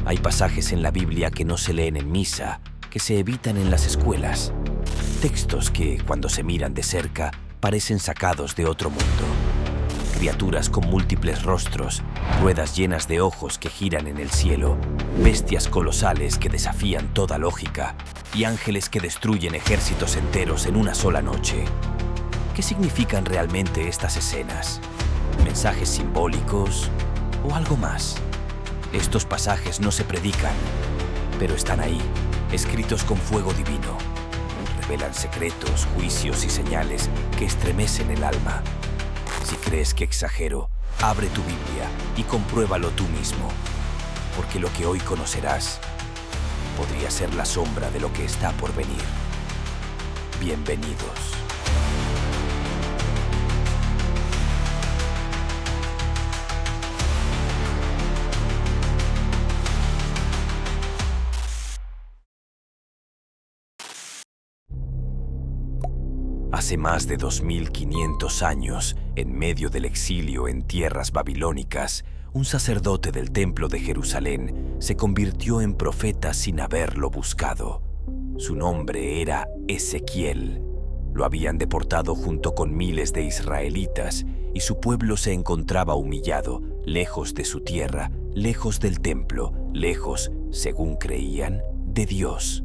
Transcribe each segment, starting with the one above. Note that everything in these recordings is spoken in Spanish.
Hay pasajes en la Biblia que no se leen en misa, que se evitan en las escuelas. Textos que, cuando se miran de cerca, parecen sacados de otro mundo. Criaturas con múltiples rostros, ruedas llenas de ojos que giran en el cielo, bestias colosales que desafían toda lógica y ángeles que destruyen ejércitos enteros en una sola noche. ¿Qué significan realmente estas escenas? ¿Mensajes simbólicos o algo más? Estos pasajes no se predican, pero están ahí, escritos con fuego divino. Revelan secretos, juicios y señales que estremecen el alma. Si crees que exagero, abre tu Biblia y compruébalo tú mismo, porque lo que hoy conocerás podría ser la sombra de lo que está por venir. Bienvenidos. Hace más de 2500 años, en medio del exilio en tierras babilónicas, un sacerdote del templo de Jerusalén se convirtió en profeta sin haberlo buscado. Su nombre era Ezequiel. Lo habían deportado junto con miles de israelitas y su pueblo se encontraba humillado, lejos de su tierra, lejos del templo, lejos, según creían, de Dios.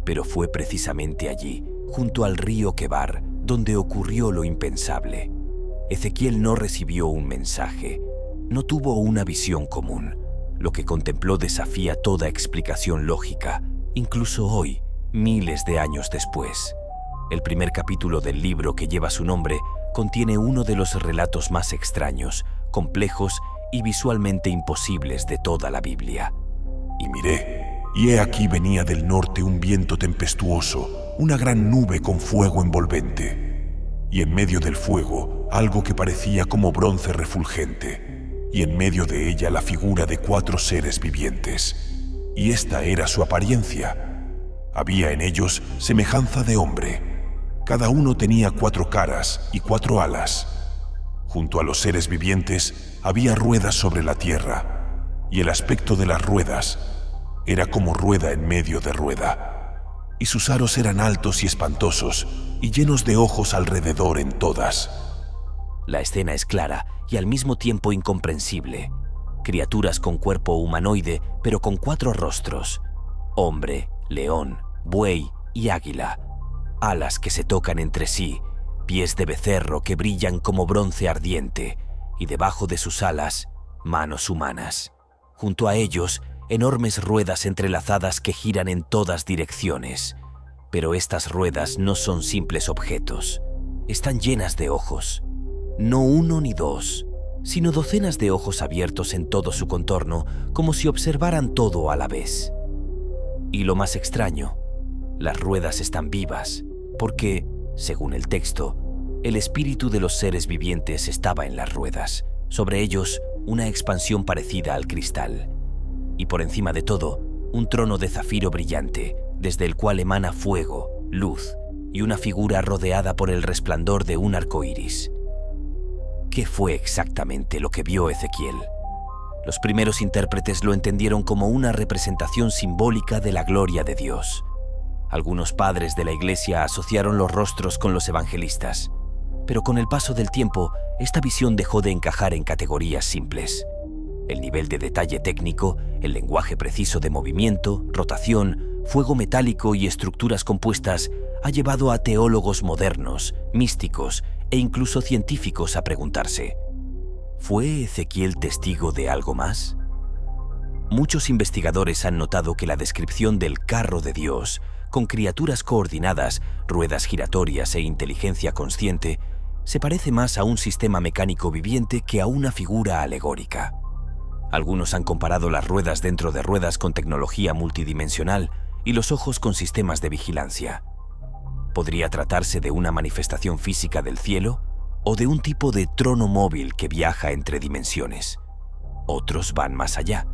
Pero fue precisamente allí, junto al río Quebar, donde ocurrió lo impensable. Ezequiel no recibió un mensaje, no tuvo una visión común. Lo que contempló desafía toda explicación lógica, incluso hoy, miles de años después. El primer capítulo del libro que lleva su nombre contiene uno de los relatos más extraños, complejos y visualmente imposibles de toda la Biblia. Y miré, y he aquí venía del norte un viento tempestuoso, una gran nube con fuego envolvente, y en medio del fuego algo que parecía como bronce refulgente, y en medio de ella la figura de 4 seres vivientes, y esta era su apariencia. Había en ellos semejanza de hombre, cada uno tenía 4 caras y 4 alas. Junto a los seres vivientes había ruedas sobre la tierra, y el aspecto de las ruedas era como rueda en medio de rueda. Y sus aros eran altos y espantosos, y llenos de ojos alrededor en todas. La escena es clara y al mismo tiempo incomprensible. Criaturas con cuerpo humanoide, pero con 4 rostros. Hombre, león, buey y águila. Alas que se tocan entre sí, pies de becerro que brillan como bronce ardiente, y debajo de sus alas, manos humanas. Junto a ellos, enormes ruedas entrelazadas que giran en todas direcciones. Pero estas ruedas no son simples objetos. Están llenas de ojos. No 1 ni 2, sino docenas de ojos abiertos en todo su contorno, como si observaran todo a la vez. Y lo más extraño, las ruedas están vivas, porque, según el texto, el espíritu de los seres vivientes estaba en las ruedas. Sobre ellos, una expansión parecida al cristal. Y por encima de todo, un trono de zafiro brillante, desde el cual emana fuego, luz y una figura rodeada por el resplandor de un arco iris. ¿Qué fue exactamente lo que vio Ezequiel? Los primeros intérpretes lo entendieron como una representación simbólica de la gloria de Dios. Algunos padres de la Iglesia asociaron los rostros con los evangelistas, pero con el paso del tiempo, esta visión dejó de encajar en categorías simples. El nivel de detalle técnico, el lenguaje preciso de movimiento, rotación, fuego metálico y estructuras compuestas ha llevado a teólogos modernos, místicos e incluso científicos a preguntarse: ¿fue Ezequiel testigo de algo más? Muchos investigadores han notado que la descripción del carro de Dios, con criaturas coordinadas, ruedas giratorias e inteligencia consciente, se parece más a un sistema mecánico viviente que a una figura alegórica. Algunos han comparado las ruedas dentro de ruedas con tecnología multidimensional y los ojos con sistemas de vigilancia. ¿Podría tratarse de una manifestación física del cielo o de un tipo de trono móvil que viaja entre dimensiones? Otros van más allá.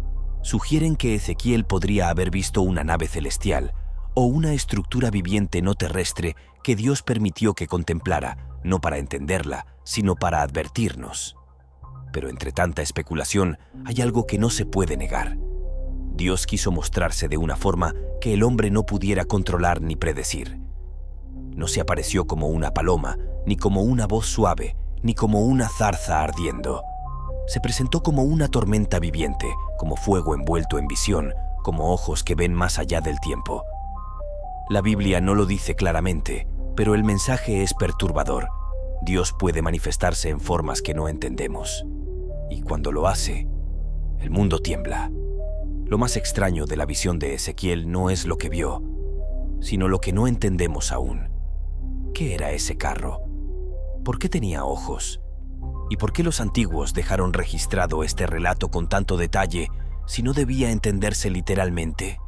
Sugieren que Ezequiel podría haber visto una nave celestial o una estructura viviente no terrestre que Dios permitió que contemplara, no para entenderla, sino para advertirnos. Pero entre tanta especulación hay algo que no se puede negar. Dios quiso mostrarse de una forma que el hombre no pudiera controlar ni predecir. No se apareció como una paloma, ni como una voz suave, ni como una zarza ardiendo. Se presentó como una tormenta viviente, como fuego envuelto en visión, como ojos que ven más allá del tiempo. La Biblia no lo dice claramente, pero el mensaje es perturbador. Dios puede manifestarse en formas que no entendemos. Y cuando lo hace, el mundo tiembla. Lo más extraño de la visión de Ezequiel no es lo que vio, sino lo que no entendemos aún. ¿Qué era ese carro? ¿Por qué tenía ojos? ¿Y por qué los antiguos dejaron registrado este relato con tanto detalle si no debía entenderse literalmente?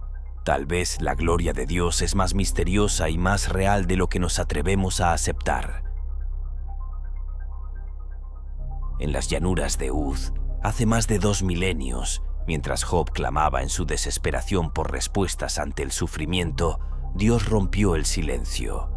Tal vez la gloria de Dios es más misteriosa y más real de lo que nos atrevemos a aceptar. En las llanuras de Uz, hace más de 2 milenios, mientras Job clamaba en su desesperación por respuestas ante el sufrimiento, Dios rompió el silencio,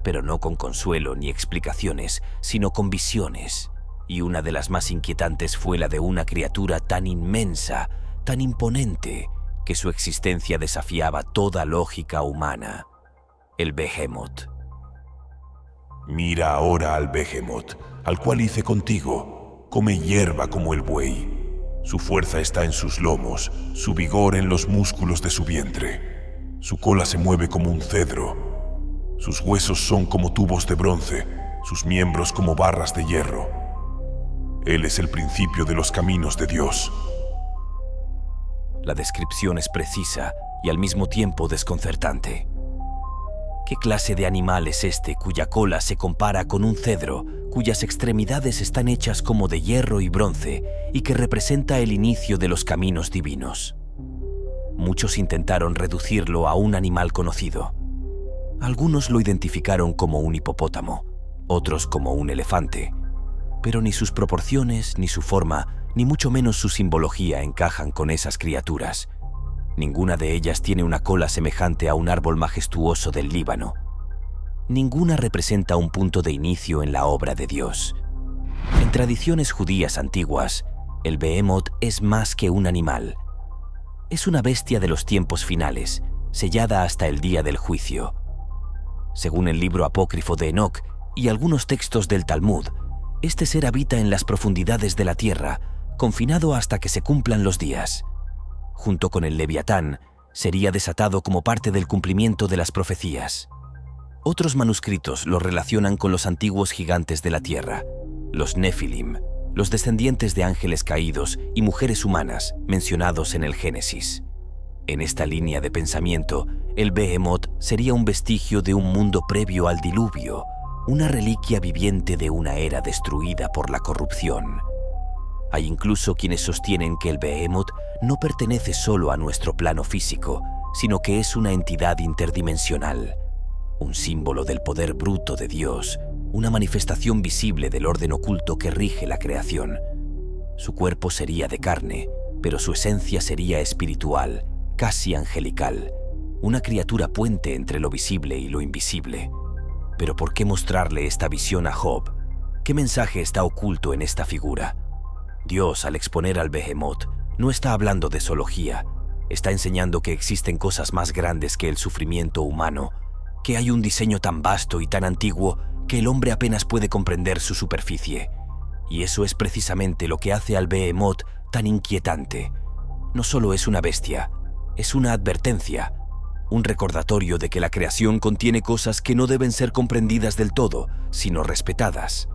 pero no con consuelo ni explicaciones, sino con visiones. Y una de las más inquietantes fue la de una criatura tan inmensa, tan imponente, que su existencia desafiaba toda lógica humana: el Behemoth. Mira ahora al Behemoth, al cual hice contigo. Come hierba como el buey. Su fuerza está en sus lomos, su vigor en los músculos de su vientre. Su cola se mueve como un cedro. Sus huesos son como tubos de bronce, sus miembros como barras de hierro. Él es el principio de los caminos de Dios. La descripción es precisa y al mismo tiempo desconcertante. ¿Qué clase de animal es este cuya cola se compara con un cedro, cuyas extremidades están hechas como de hierro y bronce y que representa el inicio de los caminos divinos? Muchos intentaron reducirlo a un animal conocido. Algunos lo identificaron como un hipopótamo, otros como un elefante, pero ni sus proporciones, ni su forma, ni mucho menos su simbología encajan con esas criaturas. Ninguna de ellas tiene una cola semejante a un árbol majestuoso del Líbano. Ninguna representa un punto de inicio en la obra de Dios. En tradiciones judías antiguas, el Behemoth es más que un animal. Es una bestia de los tiempos finales, sellada hasta el día del juicio. Según el libro apócrifo de Enoc y algunos textos del Talmud, este ser habita en las profundidades de la tierra, confinado hasta que se cumplan los días. Junto con el Leviatán, sería desatado como parte del cumplimiento de las profecías. Otros manuscritos lo relacionan con los antiguos gigantes de la tierra, los Nefilim, los descendientes de ángeles caídos y mujeres humanas mencionados en el Génesis. En esta línea de pensamiento, el Behemoth sería un vestigio de un mundo previo al diluvio, una reliquia viviente de una era destruida por la corrupción. Hay incluso quienes sostienen que el Behemoth no pertenece solo a nuestro plano físico, sino que es una entidad interdimensional, un símbolo del poder bruto de Dios, una manifestación visible del orden oculto que rige la creación. Su cuerpo sería de carne, pero su esencia sería espiritual, casi angelical, una criatura puente entre lo visible y lo invisible. Pero ¿por qué mostrarle esta visión a Job? ¿Qué mensaje está oculto en esta figura? Dios, al exponer al Behemoth, no está hablando de zoología, está enseñando que existen cosas más grandes que el sufrimiento humano, que hay un diseño tan vasto y tan antiguo que el hombre apenas puede comprender su superficie. Y eso es precisamente lo que hace al Behemoth tan inquietante. No solo es una bestia, es una advertencia, un recordatorio de que la creación contiene cosas que no deben ser comprendidas del todo, sino respetadas.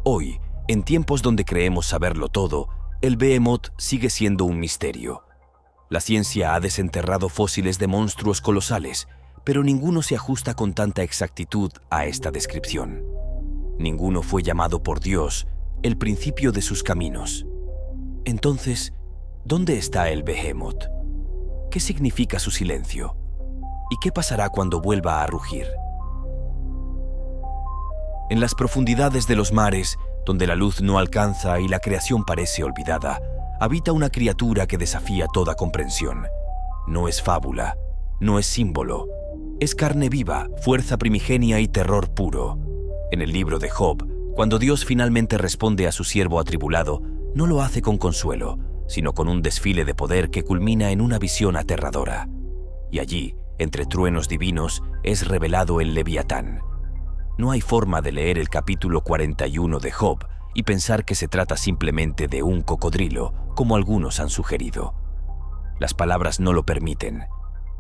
Hoy, en tiempos donde creemos saberlo todo, el Behemoth sigue siendo un misterio. La ciencia ha desenterrado fósiles de monstruos colosales, pero ninguno se ajusta con tanta exactitud a esta descripción. Ninguno fue llamado por Dios el principio de sus caminos. Entonces, ¿dónde está el Behemoth? ¿Qué significa su silencio? ¿Y qué pasará cuando vuelva a rugir? En las profundidades de los mares, donde la luz no alcanza y la creación parece olvidada, habita una criatura que desafía toda comprensión. No es fábula, no es símbolo, es carne viva, fuerza primigenia y terror puro. En el libro de Job, cuando Dios finalmente responde a su siervo atribulado, no lo hace con consuelo, sino con un desfile de poder que culmina en una visión aterradora. Y allí, entre truenos divinos, es revelado el Leviatán. No hay forma de leer el capítulo 41 de Job y pensar que se trata simplemente de un cocodrilo, como algunos han sugerido. Las palabras no lo permiten.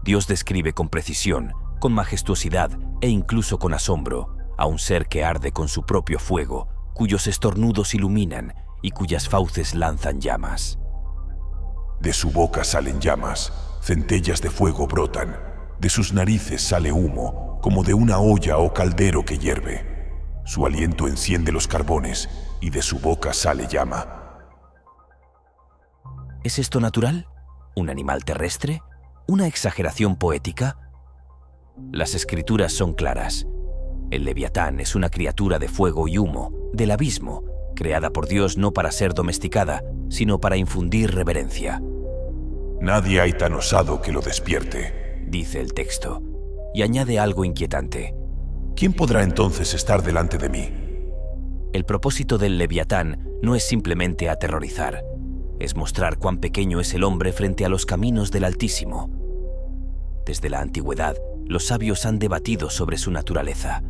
Dios describe con precisión, con majestuosidad e incluso con asombro a un ser que arde con su propio fuego, cuyos estornudos iluminan y cuyas fauces lanzan llamas. De su boca salen llamas, centellas de fuego brotan, de sus narices sale humo, como de una olla o caldero que hierve. Su aliento enciende los carbones y de su boca sale llama. ¿Es esto natural? ¿Un animal terrestre? ¿Una exageración poética? Las escrituras son claras. El Leviatán es una criatura de fuego y humo, del abismo, creada por Dios no para ser domesticada, sino para infundir reverencia. Nadie hay tan osado que lo despierte, dice el texto, y añade algo inquietante. ¿Quién podrá entonces estar delante de mí? El propósito del Leviatán no es simplemente aterrorizar, es mostrar cuán pequeño es el hombre frente a los caminos del Altísimo. Desde la antigüedad, los sabios han debatido sobre su naturaleza.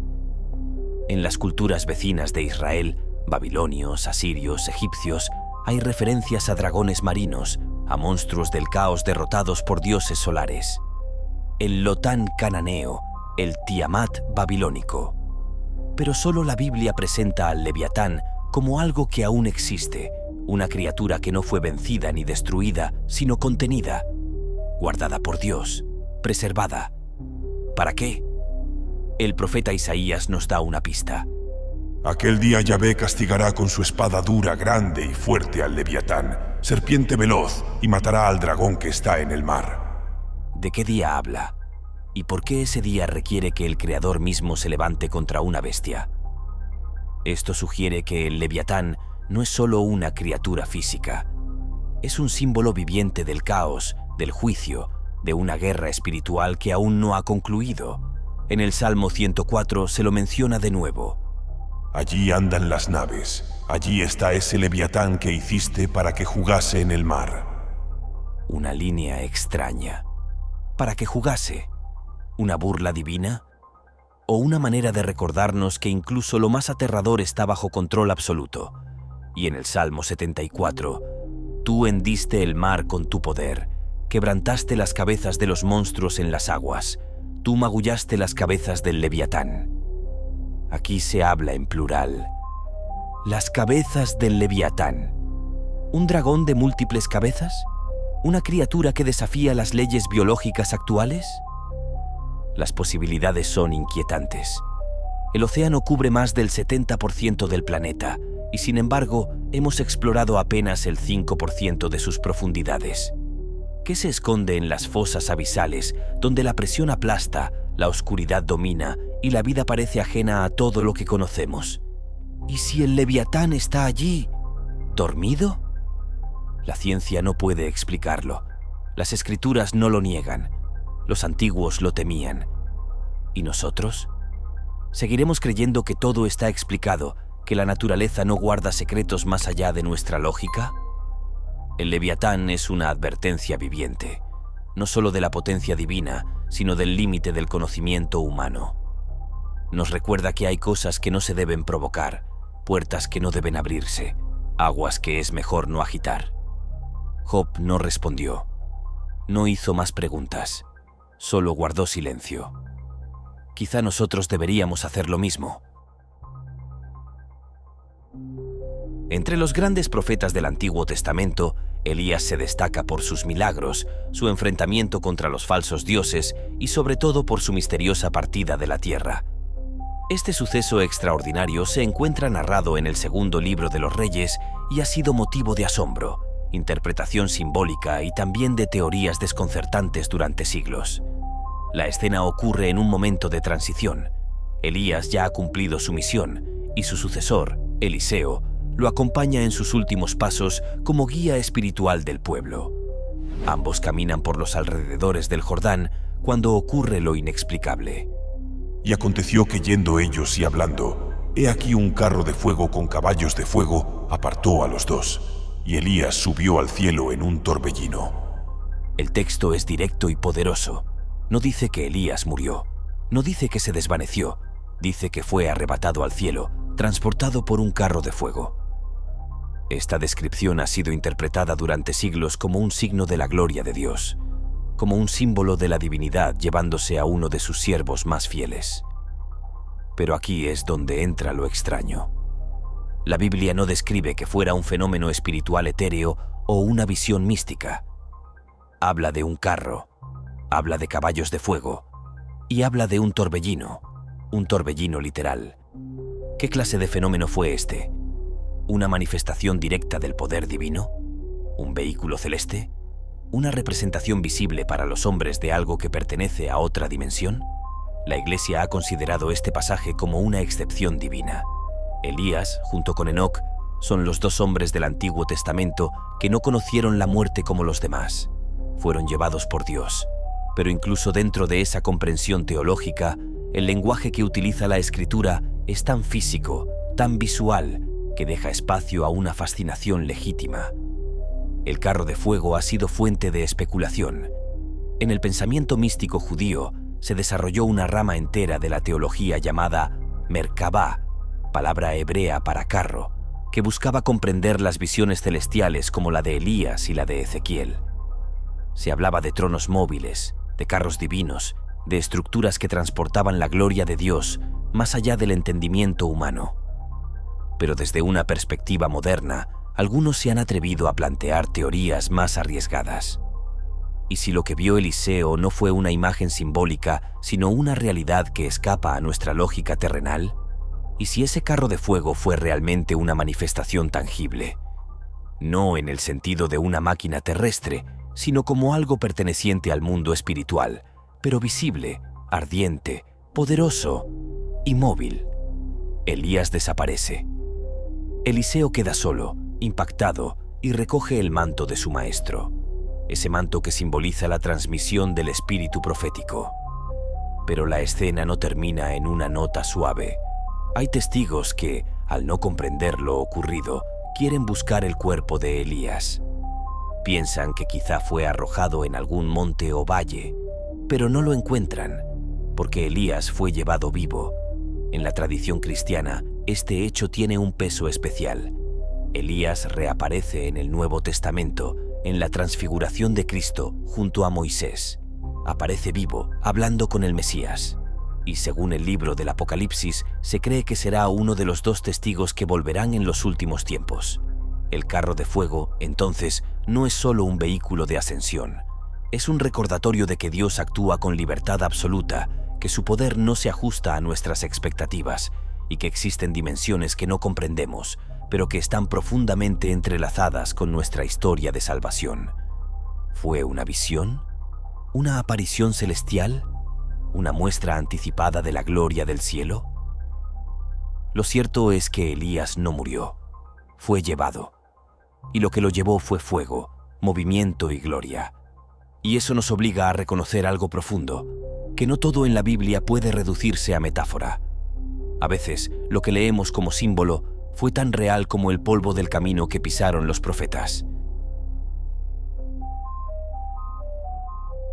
En las culturas vecinas de Israel, babilonios, asirios, egipcios, hay referencias a dragones marinos, a monstruos del caos derrotados por dioses solares. El Lotán cananeo, el Tiamat babilónico. Pero solo la Biblia presenta al Leviatán como algo que aún existe, una criatura que no fue vencida ni destruida, sino contenida, guardada por Dios, preservada. ¿Para qué? El profeta Isaías nos da una pista. Aquel día Yahvé castigará con su espada dura, grande y fuerte al Leviatán, serpiente veloz, y matará al dragón que está en el mar. ¿De qué día habla? ¿Y por qué ese día requiere que el Creador mismo se levante contra una bestia? Esto sugiere que el Leviatán no es solo una criatura física. Es un símbolo viviente del caos, del juicio, de una guerra espiritual que aún no ha concluido. En el Salmo 104 se lo menciona de nuevo. Allí andan las naves, allí está ese Leviatán que hiciste para que jugase en el mar. Una línea extraña. ¿Para que jugase? ¿Una burla divina? ¿O una manera de recordarnos que incluso lo más aterrador está bajo control absoluto? Y en el Salmo 74, tú hendiste el mar con tu poder, quebrantaste las cabezas de los monstruos en las aguas, tú magullaste las cabezas del Leviatán. Aquí se habla en plural. Las cabezas del Leviatán. ¿Un dragón de múltiples cabezas? ¿Una criatura que desafía las leyes biológicas actuales? Las posibilidades son inquietantes. El océano cubre más del 70% del planeta y, sin embargo, hemos explorado apenas el 5% de sus profundidades. ¿Qué se esconde en las fosas abisales, donde la presión aplasta, la oscuridad domina y la vida parece ajena a todo lo que conocemos? ¿Y si el Leviatán está allí, dormido? La ciencia no puede explicarlo. Las escrituras no lo niegan. Los antiguos lo temían. ¿Y nosotros? ¿Seguiremos creyendo que todo está explicado, que la naturaleza no guarda secretos más allá de nuestra lógica? El Leviatán es una advertencia viviente, no solo de la potencia divina, sino del límite del conocimiento humano. Nos recuerda que hay cosas que no se deben provocar, puertas que no deben abrirse, aguas que es mejor no agitar. Job no respondió. No hizo más preguntas, solo guardó silencio. Quizá nosotros deberíamos hacer lo mismo. Entre los grandes profetas del Antiguo Testamento, Elías se destaca por sus milagros, su enfrentamiento contra los falsos dioses y sobre todo por su misteriosa partida de la tierra. Este suceso extraordinario se encuentra narrado en el segundo libro de los Reyes y ha sido motivo de asombro, interpretación simbólica y también de teorías desconcertantes durante siglos. La escena ocurre en un momento de transición. Elías ya ha cumplido su misión y su sucesor, Eliseo, lo acompaña en sus últimos pasos como guía espiritual del pueblo. Ambos caminan por los alrededores del Jordán cuando ocurre lo inexplicable. Y aconteció que yendo ellos y hablando, he aquí un carro de fuego con caballos de fuego apartó a los dos. y Elías subió al cielo en un torbellino. El texto es directo y poderoso. No dice que Elías murió, no dice que se desvaneció, dice que fue arrebatado al cielo, transportado por un carro de fuego. Esta descripción ha sido interpretada durante siglos como un signo de la gloria de Dios, como un símbolo de la divinidad llevándose a uno de sus siervos más fieles. Pero aquí es donde entra lo extraño. La Biblia no describe que fuera un fenómeno espiritual etéreo o una visión mística. Habla de un carro, habla de caballos de fuego y habla de un torbellino literal. ¿Qué clase de fenómeno fue este? ¿Una manifestación directa del poder divino? ¿Un vehículo celeste? ¿Una representación visible para los hombres de algo que pertenece a otra dimensión? La Iglesia ha considerado este pasaje como una excepción divina. Elías, junto con Enoc, son los dos hombres del Antiguo Testamento que no conocieron la muerte como los demás. Fueron llevados por Dios. Pero incluso dentro de esa comprensión teológica, el lenguaje que utiliza la Escritura es tan físico, tan visual, que deja espacio a una fascinación legítima. El carro de fuego ha sido fuente de especulación. En el pensamiento místico judío se desarrolló una rama entera de la teología llamada Merkabá, palabra hebrea para carro, que buscaba comprender las visiones celestiales como la de Elías y la de Ezequiel. Se hablaba de tronos móviles, de carros divinos, de estructuras que transportaban la gloria de Dios más allá del entendimiento humano. Pero desde una perspectiva moderna, algunos se han atrevido a plantear teorías más arriesgadas. ¿Y si lo que vio Eliseo no fue una imagen simbólica, sino una realidad que escapa a nuestra lógica terrenal? ¿Y si ese carro de fuego fue realmente una manifestación tangible? No en el sentido de una máquina terrestre, sino como algo perteneciente al mundo espiritual, pero visible, ardiente, poderoso y móvil. Elías desaparece. Eliseo queda solo, impactado, y recoge el manto de su maestro, ese manto que simboliza la transmisión del espíritu profético. Pero la escena no termina en una nota suave. Hay testigos que, al no comprender lo ocurrido, quieren buscar el cuerpo de Elías. Piensan que quizá fue arrojado en algún monte o valle, pero no lo encuentran, porque Elías fue llevado vivo. En la tradición cristiana, este hecho tiene un peso especial. Elías reaparece en el Nuevo Testamento, en la transfiguración de Cristo junto a Moisés. Aparece vivo, hablando con el Mesías. Y según el libro del Apocalipsis, se cree que será uno de los dos testigos que volverán en los últimos tiempos. El carro de fuego, entonces, no es solo un vehículo de ascensión. Es un recordatorio de que Dios actúa con libertad absoluta, que su poder no se ajusta a nuestras expectativas y que existen dimensiones que no comprendemos, pero que están profundamente entrelazadas con nuestra historia de salvación. ¿Fue una visión? ¿Una aparición celestial? ¿Una muestra anticipada de la gloria del cielo? Lo cierto es que Elías no murió, fue llevado. Y lo que lo llevó fue fuego, movimiento y gloria. Y eso nos obliga a reconocer algo profundo, que no todo en la Biblia puede reducirse a metáfora. A veces, lo que leemos como símbolo fue tan real como el polvo del camino que pisaron los profetas.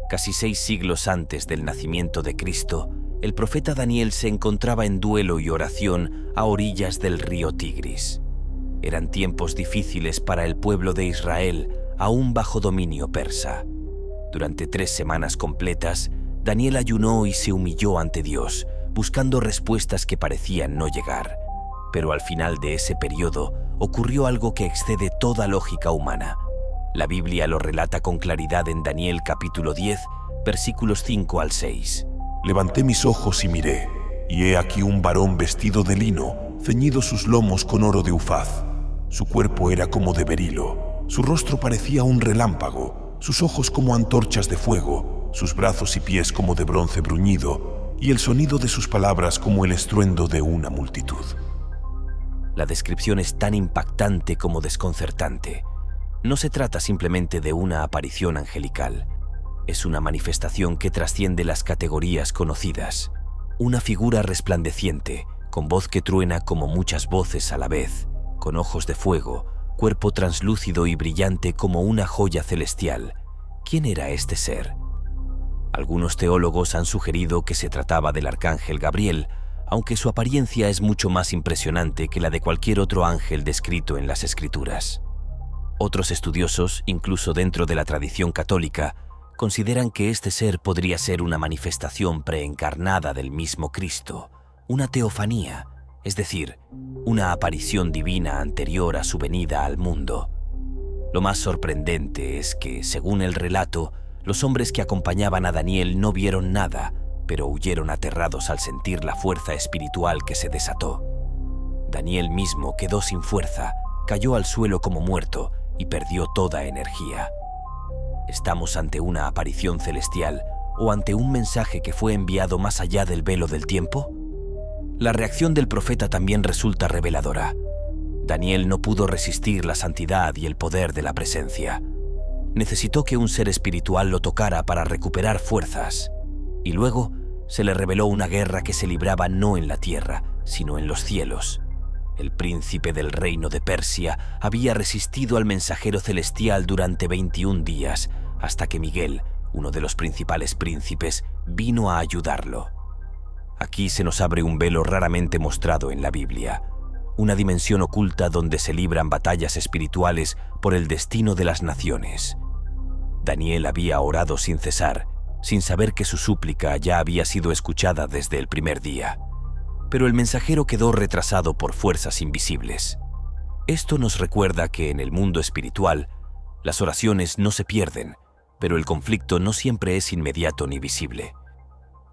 Casi 6 siglos antes del nacimiento de Cristo, el profeta Daniel se encontraba en duelo y oración a orillas del río Tigris. Eran tiempos difíciles para el pueblo de Israel, aún bajo dominio persa. Durante 3 semanas completas, Daniel ayunó y se humilló ante Dios, buscando respuestas que parecían no llegar. Pero al final de ese periodo ocurrió algo que excede toda lógica humana. La Biblia lo relata con claridad en Daniel capítulo 10, versículos 5 al 6. Levanté mis ojos y miré, y he aquí un varón vestido de lino, ceñido sus lomos con oro de Ufaz. Su cuerpo era como de berilo, su rostro parecía un relámpago, sus ojos como antorchas de fuego, sus brazos y pies como de bronce bruñido, y el sonido de sus palabras como el estruendo de una multitud. La descripción es tan impactante como desconcertante. No se trata simplemente de una aparición angelical. Es una manifestación que trasciende las categorías conocidas. Una figura resplandeciente, con voz que truena como muchas voces a la vez, con ojos de fuego, cuerpo translúcido y brillante como una joya celestial. ¿Quién era este ser? Algunos teólogos han sugerido que se trataba del arcángel Gabriel, aunque su apariencia es mucho más impresionante que la de cualquier otro ángel descrito en las Escrituras. Otros estudiosos, incluso dentro de la tradición católica, consideran que este ser podría ser una manifestación preencarnada del mismo Cristo, una teofanía, es decir, una aparición divina anterior a su venida al mundo. Lo más sorprendente es que, según el relato, los hombres que acompañaban a Daniel no vieron nada, pero huyeron aterrados al sentir la fuerza espiritual que se desató. Daniel mismo quedó sin fuerza, cayó al suelo como muerto y perdió toda energía. ¿Estamos ante una aparición celestial o ante un mensaje que fue enviado más allá del velo del tiempo? La reacción del profeta también resulta reveladora. Daniel no pudo resistir la santidad y el poder de la presencia. Necesitó que un ser espiritual lo tocara para recuperar fuerzas. Y luego se le reveló una guerra que se libraba no en la tierra, sino en los cielos. El príncipe del reino de Persia había resistido al mensajero celestial durante 21 días, hasta que Miguel, uno de los principales príncipes, vino a ayudarlo. Aquí se nos abre un velo raramente mostrado en la Biblia, una dimensión oculta donde se libran batallas espirituales por el destino de las naciones. Daniel había orado sin cesar, sin saber que su súplica ya había sido escuchada desde el primer día. Pero el mensajero quedó retrasado por fuerzas invisibles. Esto nos recuerda que en el mundo espiritual, las oraciones no se pierden, pero el conflicto no siempre es inmediato ni visible.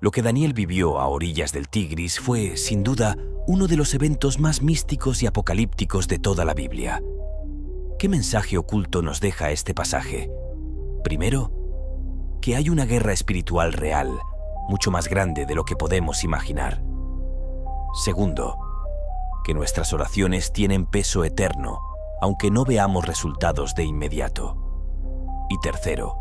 Lo que Daniel vivió a orillas del Tigris fue, sin duda, uno de los eventos más místicos y apocalípticos de toda la Biblia. ¿Qué mensaje oculto nos deja este pasaje? Primero, que hay una guerra espiritual real, mucho más grande de lo que podemos imaginar. Segundo, que nuestras oraciones tienen peso eterno, aunque no veamos resultados de inmediato. Y tercero,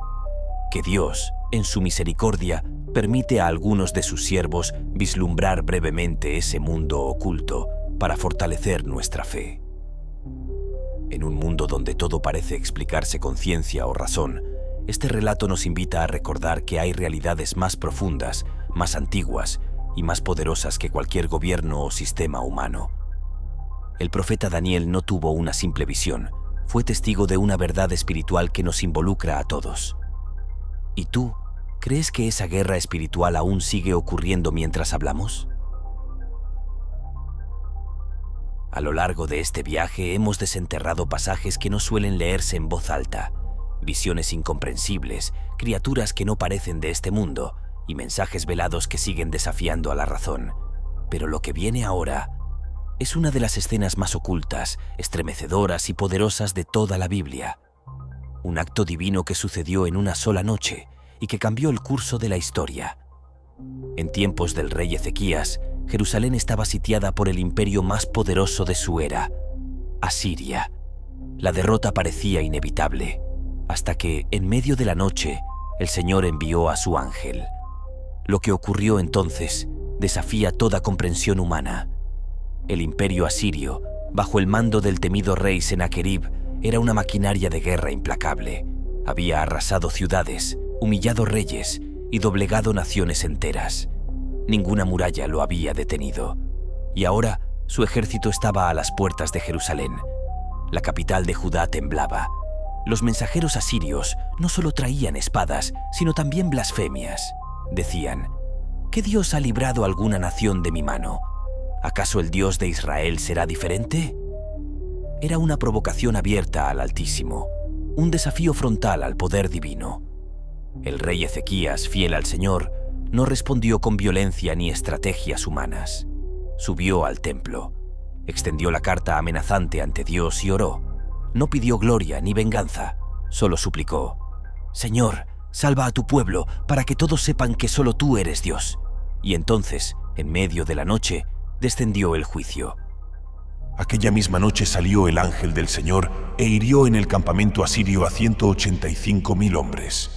que Dios, en su misericordia, permite a algunos de sus siervos vislumbrar brevemente ese mundo oculto para fortalecer nuestra fe. En un mundo donde todo parece explicarse con ciencia o razón, este relato nos invita a recordar que hay realidades más profundas, más antiguas y más poderosas que cualquier gobierno o sistema humano. El profeta Daniel no tuvo una simple visión, fue testigo de una verdad espiritual que nos involucra a todos. ¿Y tú, crees que esa guerra espiritual aún sigue ocurriendo mientras hablamos? A lo largo de este viaje hemos desenterrado pasajes que no suelen leerse en voz alta, visiones incomprensibles, criaturas que no parecen de este mundo y mensajes velados que siguen desafiando a la razón. Pero lo que viene ahora es una de las escenas más ocultas, estremecedoras y poderosas de toda la Biblia. Un acto divino que sucedió en una sola noche y que cambió el curso de la historia. En tiempos del rey Ezequías, Jerusalén estaba sitiada por el imperio más poderoso de su era, Asiria. La derrota parecía inevitable, hasta que, en medio de la noche, el Señor envió a su ángel. Lo que ocurrió entonces desafía toda comprensión humana. El imperio asirio, bajo el mando del temido rey Sennacherib, era una maquinaria de guerra implacable. Había arrasado ciudades, humillado reyes y doblegado naciones enteras. Ninguna muralla lo había detenido. Y ahora su ejército estaba a las puertas de Jerusalén. La capital de Judá temblaba. Los mensajeros asirios no solo traían espadas, sino también blasfemias. Decían: ¿qué Dios ha librado a alguna nación de mi mano? ¿Acaso el Dios de Israel será diferente? Era una provocación abierta al Altísimo, un desafío frontal al poder divino. El rey Ezequías, fiel al Señor, no respondió con violencia ni estrategias humanas. Subió al templo, extendió la carta amenazante ante Dios y oró. No pidió gloria ni venganza, solo suplicó: Señor, salva a tu pueblo para que todos sepan que solo tú eres Dios. Y entonces, en medio de la noche, descendió el juicio. Aquella misma noche salió el ángel del Señor e hirió en el campamento asirio a 185.000 hombres.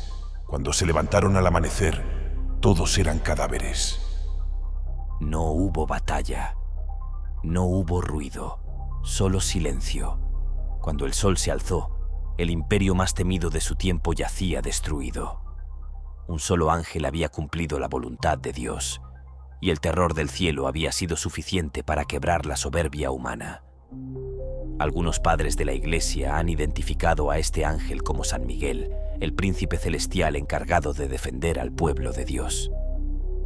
Cuando se levantaron al amanecer, todos eran cadáveres. No hubo batalla, no hubo ruido, solo silencio. Cuando el sol se alzó, el imperio más temido de su tiempo yacía destruido. Un solo ángel había cumplido la voluntad de Dios, y el terror del cielo había sido suficiente para quebrar la soberbia humana. Algunos padres de la Iglesia han identificado a este ángel como San Miguel, el príncipe celestial encargado de defender al pueblo de Dios.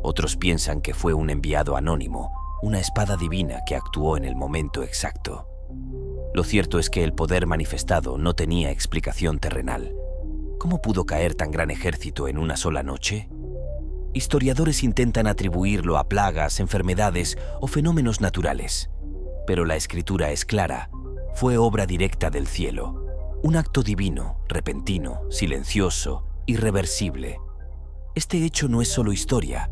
Otros piensan que fue un enviado anónimo, una espada divina que actuó en el momento exacto. Lo cierto es que el poder manifestado no tenía explicación terrenal. ¿Cómo pudo caer tan gran ejército en una sola noche? Historiadores intentan atribuirlo a plagas, enfermedades o fenómenos naturales. Pero la Escritura es clara. Fue obra directa del cielo. Un acto divino, repentino, silencioso, irreversible. Este hecho no es solo historia,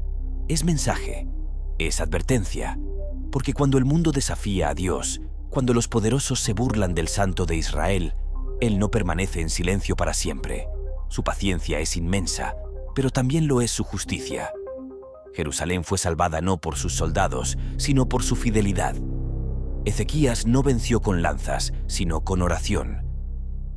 es mensaje, es advertencia. Porque cuando el mundo desafía a Dios, cuando los poderosos se burlan del Santo de Israel, Él no permanece en silencio para siempre. Su paciencia es inmensa, pero también lo es su justicia. Jerusalén fue salvada no por sus soldados, sino por su fidelidad. Ezequías no venció con lanzas, sino con oración.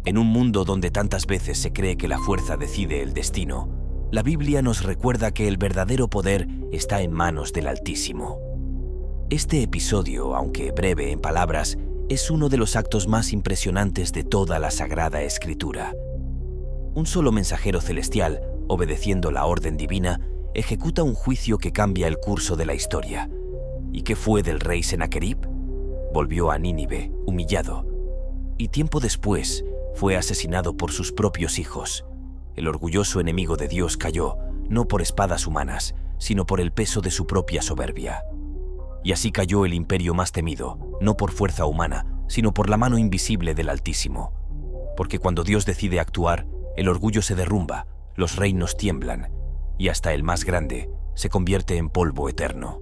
En un mundo donde tantas veces se cree que la fuerza decide el destino, la Biblia nos recuerda que el verdadero poder está en manos del Altísimo. Este episodio, aunque breve en palabras, es uno de los actos más impresionantes de toda la Sagrada Escritura. Un solo mensajero celestial, obedeciendo la orden divina, ejecuta un juicio que cambia el curso de la historia. ¿Y qué fue del rey Sennacherib? Volvió a Nínive, humillado. Y tiempo después, fue asesinado por sus propios hijos. El orgulloso enemigo de Dios cayó, no por espadas humanas, sino por el peso de su propia soberbia. Y así cayó el imperio más temido, no por fuerza humana, sino por la mano invisible del Altísimo. Porque cuando Dios decide actuar, el orgullo se derrumba, los reinos tiemblan, y hasta el más grande se convierte en polvo eterno.